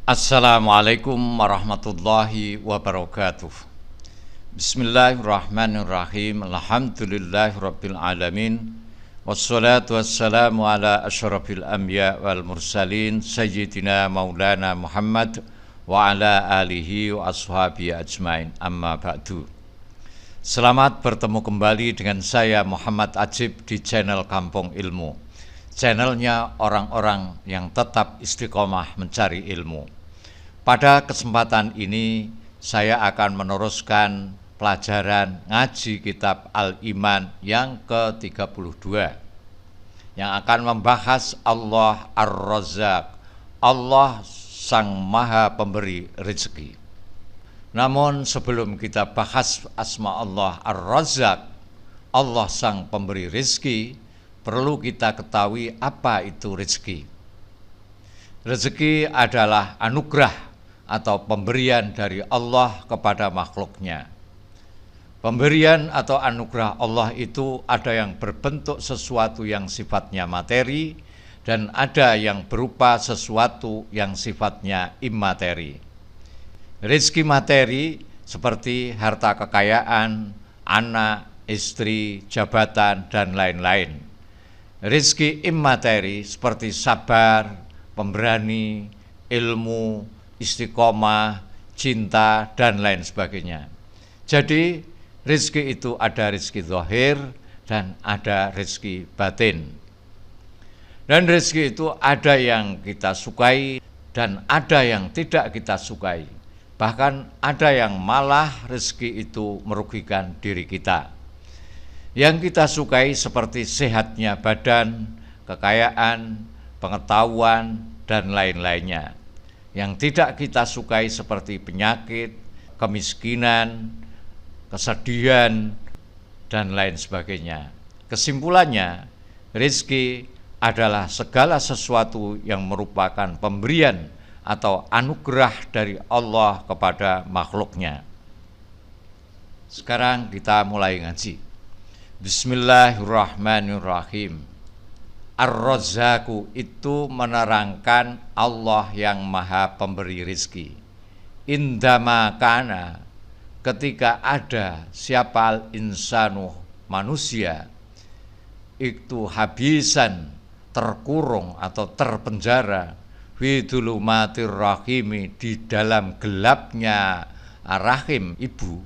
Assalamualaikum warahmatullahi wabarakatuh. Bismillahirrahmanirrahim. Alhamdulillahirabbil alamin. Wassalatu wassalamu ala asyrafil anbiya wal mursalin sayyidina maulana Muhammad wa ala alihi wa ashabihi ajmain. Amma ba'du. Selamat bertemu kembali dengan saya Muhammad Ajib di channel Kampung Ilmu. Channelnya orang-orang yang tetap istiqomah mencari ilmu. Pada kesempatan ini saya akan meneruskan pelajaran ngaji kitab Al-Iman yang ke-32 yang akan membahas Allah Ar-Razzaq, Allah Sang Maha Pemberi Rezeki. Namun sebelum kita bahas asma Allah Ar-Razzaq, Allah Sang Pemberi Rezeki, perlu kita ketahui apa itu rezeki. Rezeki adalah anugerah atau pemberian dari Allah kepada makhluknya. Pemberian atau anugerah Allah itu ada yang berbentuk sesuatu yang sifatnya materi dan ada yang berupa sesuatu yang sifatnya imateri. Rezeki materi seperti harta kekayaan, anak, istri, jabatan, dan lain-lain. Rezeki imateri seperti sabar, pemberani, ilmu, istiqomah, cinta, dan lain sebagainya. Jadi rezeki itu ada rezeki zahir dan ada rezeki batin. Dan rezeki itu ada yang kita sukai dan ada yang tidak kita sukai. Bahkan ada yang malah rezeki itu merugikan diri kita. Yang kita sukai seperti sehatnya badan, kekayaan, pengetahuan, dan lain-lainnya. Yang tidak kita sukai seperti penyakit, kemiskinan, kesedihan, dan lain sebagainya. Kesimpulannya, rezeki adalah segala sesuatu yang merupakan pemberian atau anugerah dari Allah kepada makhluknya. Sekarang kita mulai ngaji. Bismillahirrahmanirrahim. Ar-Razzaqu itu menerangkan Allah yang maha pemberi rizki. Indama kana, ketika ada siapa al-insanu manusia, itu habisan, terkurung atau terpenjara, fi dhulumatir rahimi, di dalam gelapnya rahim ibu,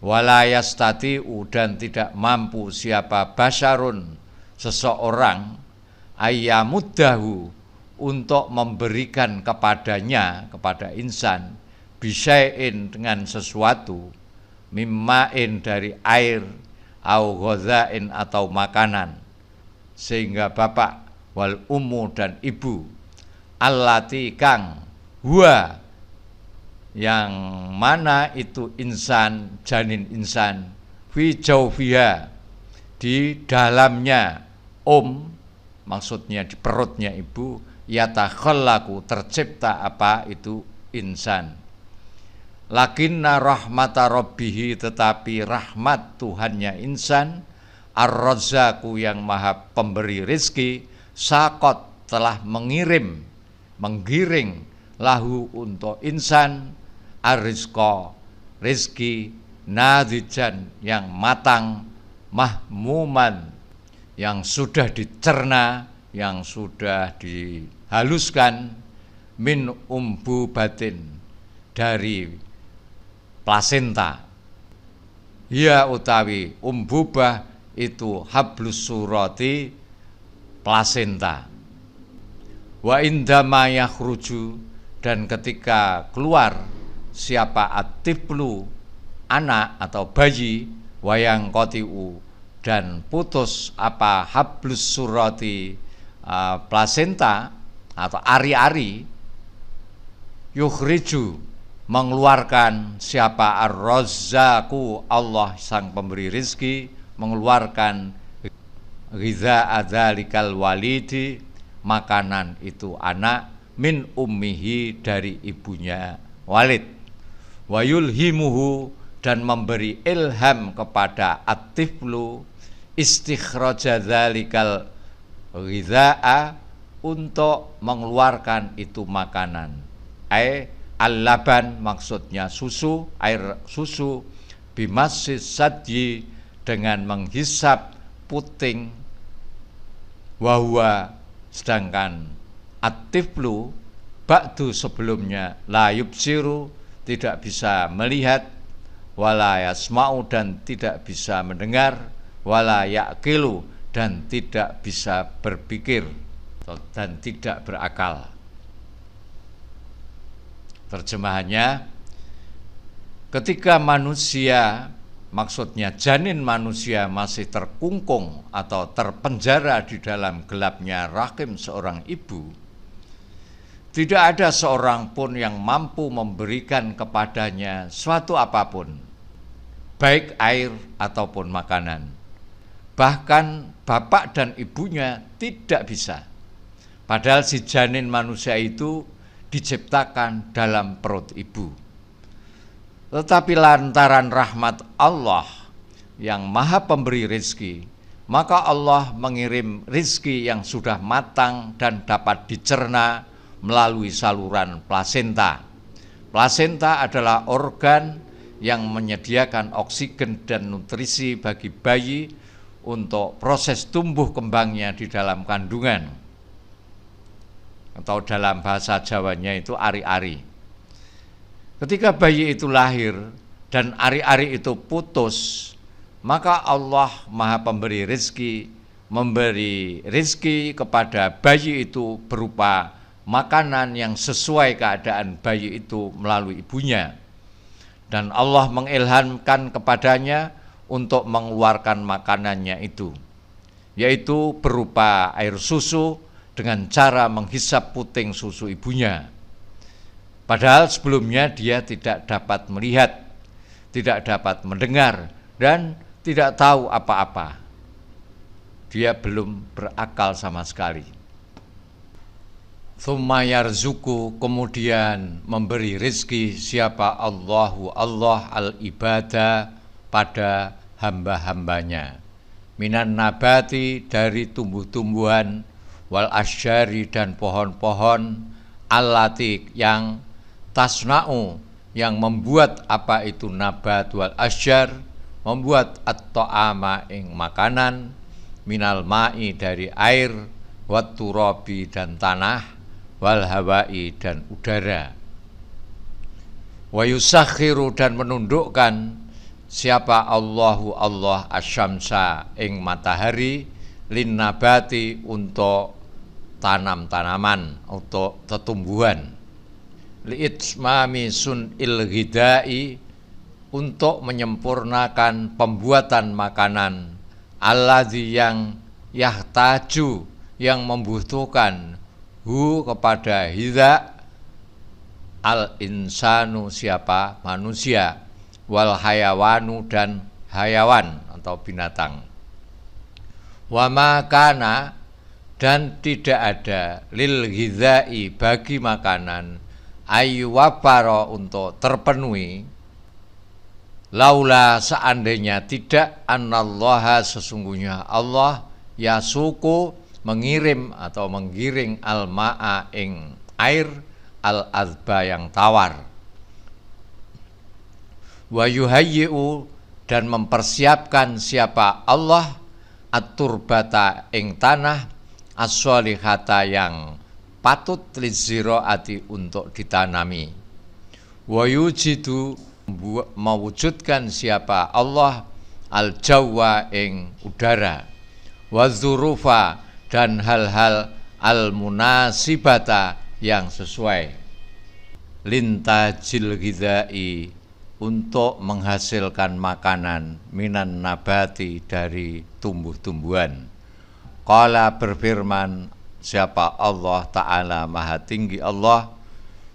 wala yastati'u, dan tidak mampu siapa basyarun, seseorang, ayyamuddahu, untuk memberikan kepadanya, kepada insan, bisyai'in, dengan sesuatu, mimma'in, dari air, au ghazain, atau makanan, sehingga bapak, wal ummu, dan ibu, allati kang, huwa, yang mana itu insan, janin insan, fi jawfiha, di dalamnya, maksudnya di perutnya ibu, yatakhallaku, tercipta apa itu insan. Lakinna rahmata rabbihi, tetapi rahmat Tuhannya insan, ar-razzaqu, yang maha pemberi rizki, sakot, telah menggiring lahu, untuk insan, ar-rizqa, rizki, nadijan, yang matang, mahmuman, yang sudah dicerna, yang sudah dihaluskan, min umbu batin, dari plasenta. Ya utawi umbubah itu hablus surati, plasenta. Wa indama yakhruju, dan ketika keluar siapa atiflu, anak atau bayi, wayang kotiu, dan putus apa hablus surati, plasenta atau ari-ari, yukhriju, mengeluarkan siapa ar-razzaqu, Allah sang pemberi rizki, mengeluarkan ghiza adzalikal walidi, makanan itu anak, min ummihi, dari ibunya Walid, wa yulhimuhu, dan memberi ilham kepada at-tiflu, istikhraja dzalikal ghidha'a, untuk mengeluarkan itu makanan. al-laban maksudnya susu, air susu, bimasis sadyi dengan menghisap puting, wahwa sedangkan at-tiflu ba'du sebelumnya la yubsiru tidak bisa melihat, wala yasma'u dan tidak bisa mendengar, wala yaqilu dan tidak bisa berpikir dan tidak berakal. Terjemahannya, ketika manusia, maksudnya janin manusia masih terkungkung atau terpenjara di dalam gelapnya rahim seorang ibu, tidak ada seorang pun yang mampu memberikan kepadanya suatu apapun, baik air ataupun makanan. Bahkan bapak dan ibunya tidak bisa. Padahal si janin manusia itu diciptakan dalam perut ibu. Tetapi lantaran rahmat Allah yang maha pemberi rizki, maka Allah mengirim rizki yang sudah matang dan dapat dicerna melalui saluran plasenta. Plasenta adalah organ yang menyediakan oksigen dan nutrisi bagi bayi untuk proses tumbuh kembangnya di dalam kandungan. Atau dalam bahasa Jawanya itu ari-ari. Ketika bayi itu lahir dan ari-ari itu putus, maka Allah maha pemberi rizki, memberi rizki kepada bayi itu berupa makanan yang sesuai keadaan bayi itu melalui ibunya. Dan Allah mengilhamkan kepadanya untuk mengeluarkan makanannya itu, yaitu berupa air susu dengan cara menghisap puting susu ibunya. Padahal sebelumnya dia tidak dapat melihat, tidak dapat mendengar, dan tidak tahu apa-apa. Dia belum berakal sama sekali. Tsumma yarzuku, kemudian memberi rizki siapa Allahu Allah al-ibadah pada hamba-hambanya. Minan nabati, dari tumbuh-tumbuhan, wal asyari dan pohon-pohon, allati yang tasna'u yang membuat apa itu nabat, wal asyar membuat at-ta'ama ing makanan, minal ma'i dari air, wat turabi dan tanah, wal hawai dan udara. Wa yusakhiru dan menundukkan siapa Allahu Allah asyamsa ing matahari, lin nabati untuk tanam-tanaman, untuk tetumbuhan, li'itmami sun'il ghidai untuk menyempurnakan pembuatan makanan, alladzi yang yahtaju yang membutuhkan, hu kepada hidza al insanu siapa manusia, wal hayawanu dan hayawan atau binatang. Wa ma kana dan tidak ada lil ghidai bagi makanan ayyuwafaro untuk terpenuhi, laula seandainya tidak, anallaha sesungguhnya Allah yasuku mengirim atau menggiring al-ma'a ing air, al-azba yang tawar, wa yuhayyi'u dan mempersiapkan siapa Allah at-turbata ing tanah, as-sholihata yang patut liziroati untuk ditanami, wa yujidu mewujudkan siapa Allah al-jawa ing udara, wa zurufa dan hal-hal al-munasibata yang sesuai, lintajil ghidai untuk menghasilkan makanan, minan nabati dari tumbuh-tumbuhan. Qala berfirman siapa Allah Ta'ala maha tinggi Allah,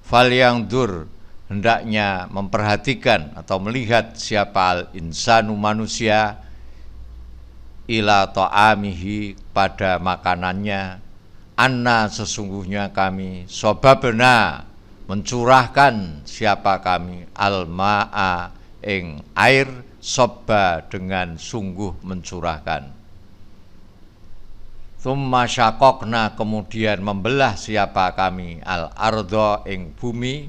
falyangdur hendaknya memperhatikan atau melihat siapa al-insanu manusia, ila ta'amihi pada makanannya, anna sesungguhnya kami sobabna mencurahkan siapa kami al-ma'a ing air, sobba dengan sungguh mencurahkan. Tsumma syaqaqna, kemudian membelah siapa kami al-ardha ing bumi,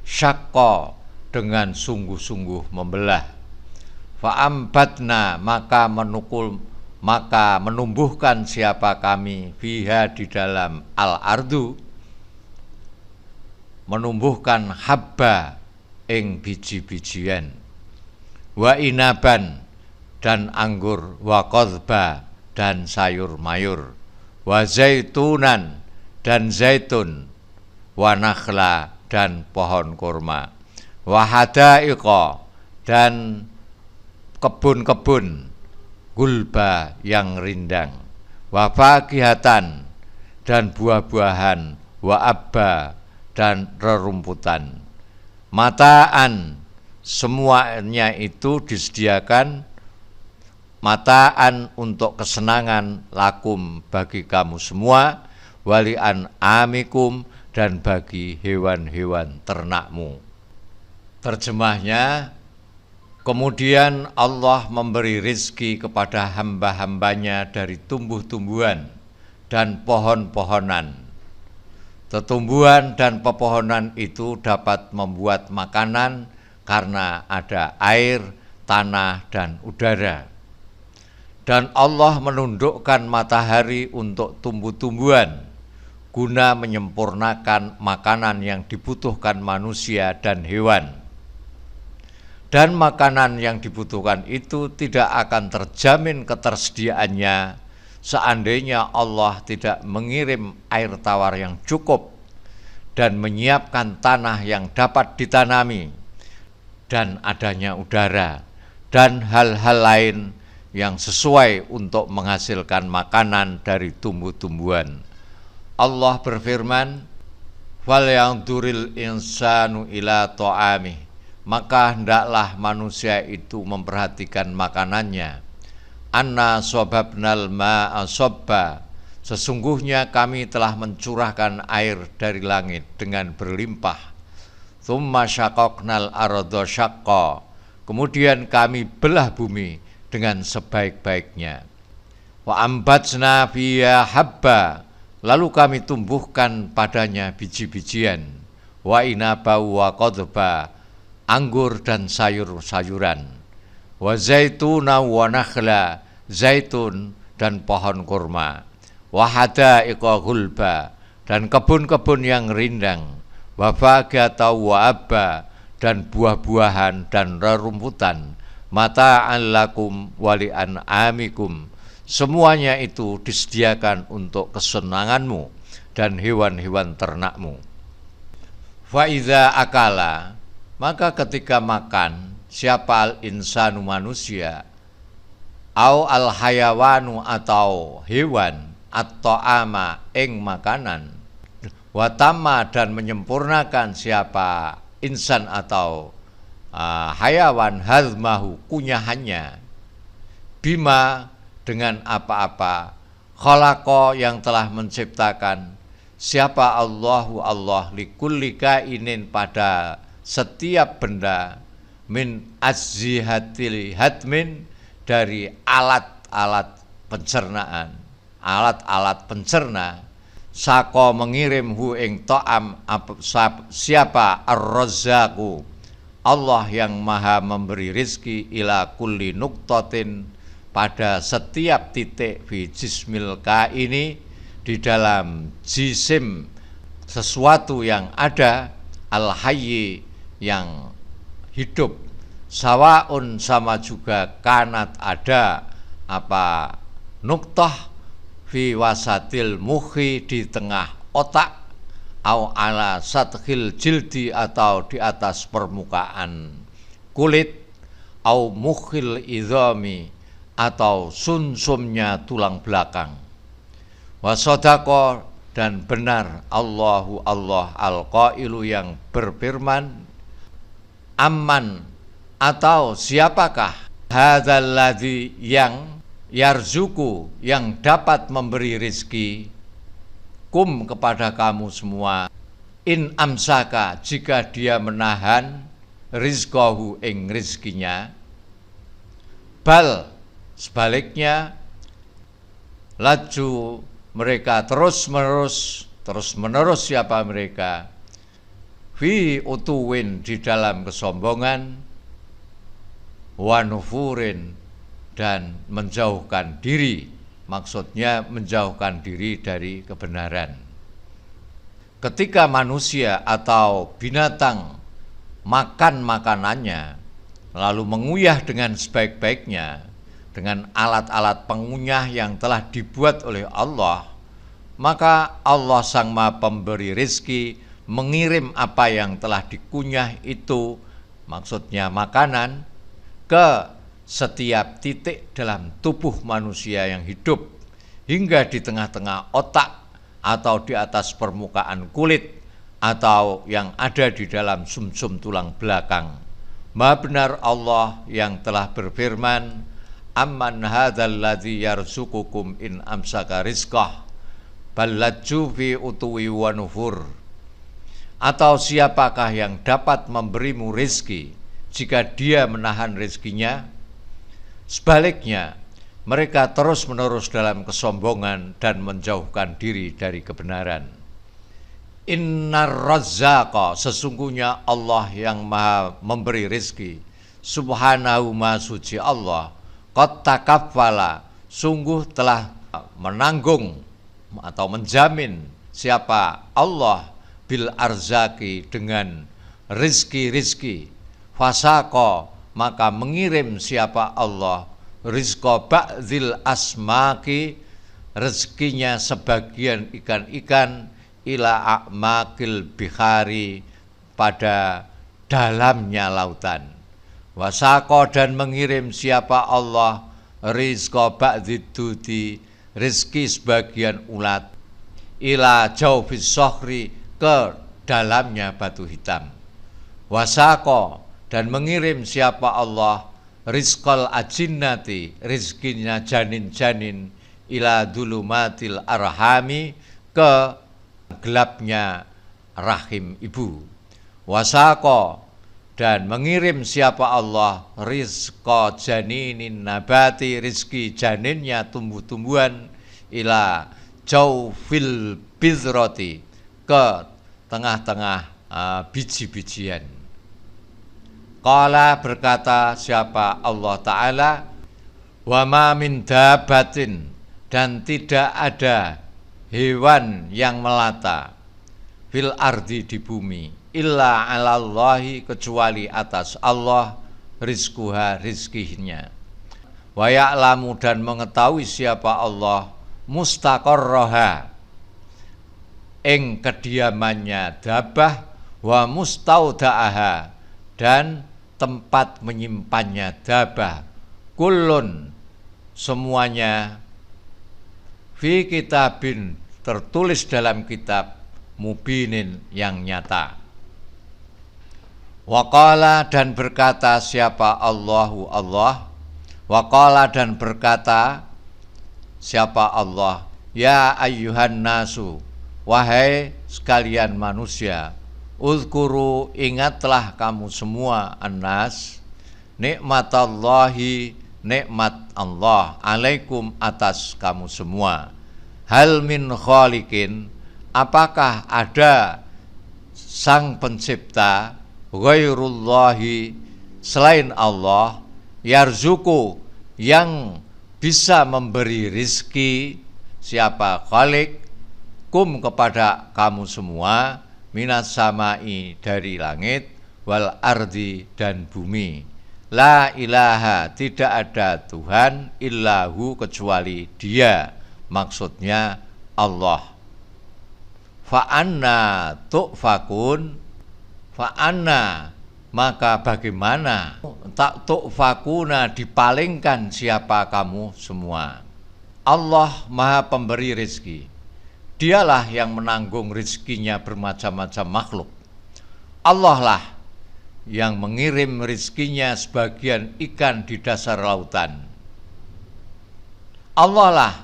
syaqqa dengan sungguh-sungguh membelah. Fa'ambatna, maka menumbuhkan siapa kami fiha di dalam al-ardu, menumbuhkan habba ing biji-bijian, wa inaban dan anggur, wa qadba dan sayur mayur, wa zaitunan dan zaitun, wa nakhla dan pohon kurma, wa hadaiqa dan kebun-kebun gulba yang rindang, wa fakihatan dan buah-buahan, wa abba dan rerumputan. Mataan, semuanya itu disediakan mataan untuk kesenangan, lakum bagi kamu semua, walian amikum dan bagi hewan-hewan ternakmu. Terjemahnya, kemudian Allah memberi rizki kepada hamba-hambanya dari tumbuh-tumbuhan dan pohon-pohonan. Tetumbuhan dan pepohonan itu dapat membuat makanan karena ada air, tanah, dan udara. Dan Allah menundukkan matahari untuk tumbuh-tumbuhan guna menyempurnakan makanan yang dibutuhkan manusia dan hewan. Dan makanan yang dibutuhkan itu tidak akan terjamin ketersediaannya seandainya Allah tidak mengirim air tawar yang cukup dan menyiapkan tanah yang dapat ditanami dan adanya udara dan hal-hal lain yang sesuai untuk menghasilkan makanan dari tumbuh-tumbuhan. Allah berfirman, "Falyanzuril insanu ila ta'amih." Maka hendaklah manusia itu memperhatikan makanannya. Anna sobabnal ma'a sobba. Sesungguhnya kami telah mencurahkan air dari langit dengan berlimpah. Tsumma syaqaqnal arda syaqqa. Kemudian kami belah bumi dengan sebaik-baiknya. Wa ambatsna fiha habba, lalu kami tumbuhkan padanya biji-bijian, wa inaba wa qadba, anggur dan sayur-sayuran, wa zaituna wa nakhla, zaitun dan pohon kurma, wa hadaiqa gulba dan kebun-kebun yang rindang, wa fakihata wa abba dan buah-buahan dan rerumputan, mata'an lakum wali'an amikum, semuanya itu disediakan untuk kesenanganmu dan hewan-hewan ternakmu. Faiza akala, maka ketika makan siapa al-insanu manusia, au al-hayawanu atau hewan, atau ama ing makanan, watama dan menyempurnakan siapa insan atau hayawan hazmahu kunyahannya, bima dengan apa-apa, khalaqa yang telah menciptakan siapa Allahu Allah likulli kainin pada setiap benda, min azzihatil hatmin dari alat-alat pencernaan, alat-alat pencerna, sako mengirim hu ing ta'am siapa ar-razzaqu Allah yang maha memberi rizki ila kulli nuktatin pada setiap titik fi jismil kaini di dalam jisim sesuatu yang ada, al-hayyi yang hidup, sawaun sama juga kanat ada apa nuktah fi wasatil mukhi di tengah otak, au ala sathil jildi atau di atas permukaan kulit, au mukhil idhami atau sumsumnya tulang belakang. Wasodako dan benar Allahu Allah al-qailu yang berfirman, amman atau siapakah hadzal ladzi yang yarzuku yang dapat memberi rizki kum kepada kamu semua, in amsaka jika dia menahan rizqahu ing rizkinya, bal sebaliknya Laju mereka terus-menerus siapa mereka? Fi utuwin, di dalam kesombongan, wa nufurin, dan menjauhkan diri. Maksudnya menjauhkan diri dari kebenaran. Ketika manusia atau binatang makan makanannya, lalu mengunyah dengan sebaik-baiknya, dengan alat-alat pengunyah yang telah dibuat oleh Allah, maka Allah Sang Maha Pemberi Rizki mengirim apa yang telah dikunyah itu, maksudnya makanan, ke setiap titik dalam tubuh manusia yang hidup, hingga di tengah-tengah otak atau di atas permukaan kulit atau yang ada di dalam sumsum tulang belakang. Maha benar Allah yang telah berfirman, amman hadzal ladzi yarzuqukum in amsaka rizqah ballajju fi utuwi wa nufur. Atau siapakah yang dapat memberimu rizki jika dia menahan rizkinya? Sebaliknya, mereka terus-menerus dalam kesombongan dan menjauhkan diri dari kebenaran. Innar razzaqa, sesungguhnya Allah yang maha memberi rizki, subhanahu maha suci Allah, qad takaffala, sungguh telah menanggung atau menjamin siapa Allah bil arzaki, dengan rizki-rizki. Fasaqo, maka mengirim siapa Allah rizqa ba'dzil asmaki, rezekinya sebagian ikan-ikan, ila a'makil bihari, pada dalamnya lautan. Wasaqo, dan mengirim siapa Allah rizqa ba'dzid dudi, rezeki sebagian ulat, ila jawfis sohri, ke dalamnya batu hitam. Wasaqo, dan mengirim siapa Allah rizqal ajinnati, rizkinya janin-janin, ila dulumatil arhami, ke gelapnya rahim ibu. Wasaqo, dan mengirim siapa Allah rizqa janinin nabati, rizki janinnya tumbuh-tumbuhan, ila jawfil bidroti, ke tengah-tengah biji-bijian. Qala, berkata siapa Allah Ta'ala, wa ma min dabatin, dan tidak ada hewan yang melata, fil ardi, di bumi, illa alallahi, kecuali atas Allah, rizkuha, rizkinya. Wa ya'lamu, dan mengetahui siapa Allah, mustaqarraha, ing kediamannya dabah, wa mustaudaaha, dan tempat menyimpannya dabah, kullun, semuanya, fi kitabin, tertulis dalam kitab, mubinin, yang nyata. Waqala, dan berkata siapa Allahu Allah, waqala, dan berkata siapa Allah, ya ayyuhan nasu, wahai sekalian manusia, uzkuru, ingatlah kamu semua, annas, nikmatallahi, nikmat Allah, alaikum, atas kamu semua. Hal min khaliqin, apakah ada sang pencipta, ghairullahi, selain Allah, yarzuku, yang bisa memberi rizki, siapa khaliq, kum, kepada kamu semua, minas samai, dari langit, wal ardi, dan bumi. La ilaha, tidak ada Tuhan, illahu, kecuali Dia, maksudnya Allah. Fa'anna tu'fakun, fa'anna, maka bagaimana, tak tu'fakuna, dipalingkan siapa kamu semua. Allah maha pemberi rezeki, Dialah yang menanggung rizkinya bermacam-macam makhluk. Allah lah yang mengirim rizkinya sebagian ikan di dasar lautan. Allah lah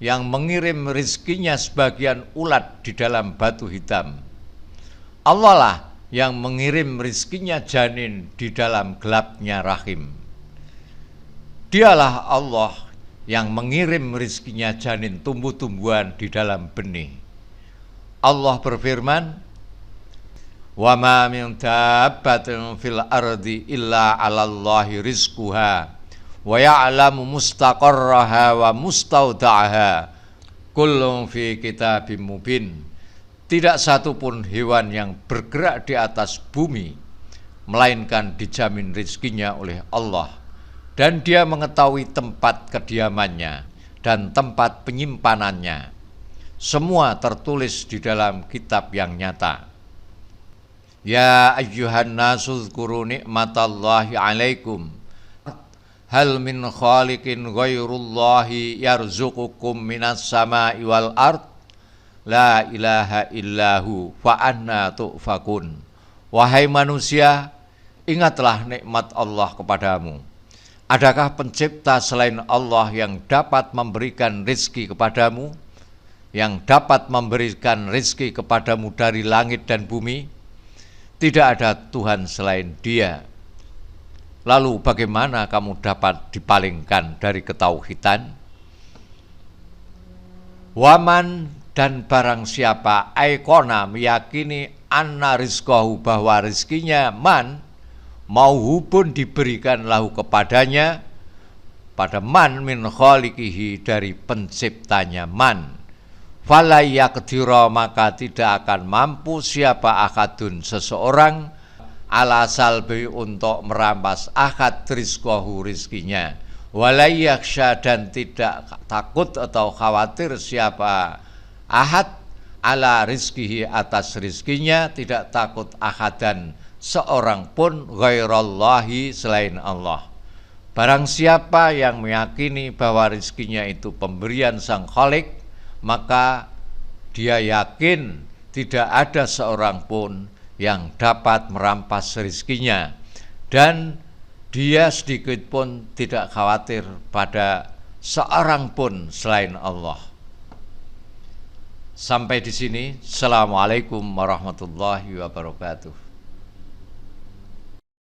yang mengirim rizkinya sebagian ulat di dalam batu hitam. Allah lah yang mengirim rizkinya janin di dalam gelapnya rahim. Dialah Allah yang mengirim rizkinya janin tumbuh-tumbuhan di dalam benih. Allah berfirman, "Wa ma min dabbatin fil ardi illa 'alallahi rizquha wa ya'lamu mustaqarraha wa mustauda'aha kullun fi kitabim mubin." Tidak satu pun hewan yang bergerak di atas bumi melainkan dijamin rizkinya oleh Allah, dan Dia mengetahui tempat kediamannya dan tempat penyimpanannya. Semua tertulis di dalam kitab yang nyata. Ya ayyuhan nasu dzkuru nikmatallahi alaikum hal min khaliqin ghairullahi yarzuqukum minas sama'i wal ard la ilaha illahu fa anna tu'fakun. Wahai manusia, ingatlah nikmat Allah kepadamu. Adakah pencipta selain Allah yang dapat memberikan rizki kepadamu, yang dapat memberikan rizki kepadamu dari langit dan bumi? Tidak ada Tuhan selain Dia. Lalu bagaimana kamu dapat dipalingkan dari ketauhidan? Waman, dan barang siapa aikona meyakini anna rizqahu, bahwa rizkinya man mau pun diberikan lahu kepadanya, pada man min khaliqihi, dari penciptanya man, fala yaqdira, maka tidak akan mampu siapa akadun, seseorang, ala salbi, untuk merampas akad rizqahu, rizkinya, wala yakhsha, dan tidak takut atau khawatir siapa ahad, ala rizkihi, atas rizkinya, tidak takut ahadan, seorang pun, ghairallahi, selain Allah. Barang siapa yang meyakini bahwa rizkinya itu pemberian Sang Khalik, maka dia yakin tidak ada seorang pun yang dapat merampas rizkinya, dan dia sedikit pun tidak khawatir pada seorang pun selain Allah. Sampai di sini. Assalamualaikum warahmatullahi wabarakatuh.